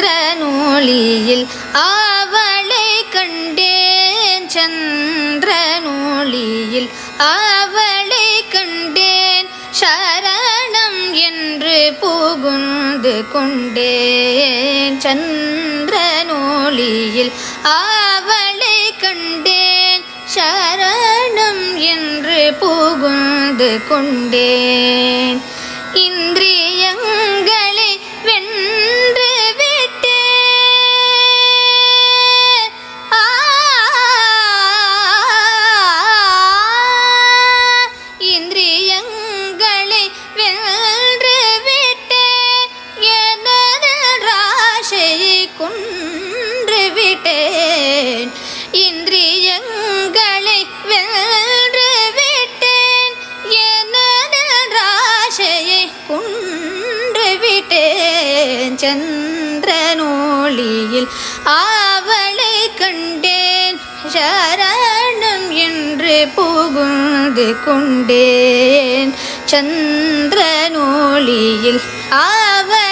சந்திரனொளியில் அவளை கண்டேன், சந்திரனொளியில் அவளை கண்டேன், சரணம் என்று புகுந்து கொண்டேன். சந்திரனொளியில் அவளை கண்டேன், சரணம் என்று புகுந்து கொண்டேன். இந்திரியங்களை வென்று விட்டேன், இந்திரியங்களை வென்று விட்டேன், எனது ராசையை கொன்று விட்டேன். இந்திரியங்களை வென்று விட்டேன், எனது ராசையை கொன்று விட்டேன். சந்திரனொளியில் அவளை கண்டேன், சரணம் என்று புகுந்து கொண்டேன். சந்திரனொளியில் அவளை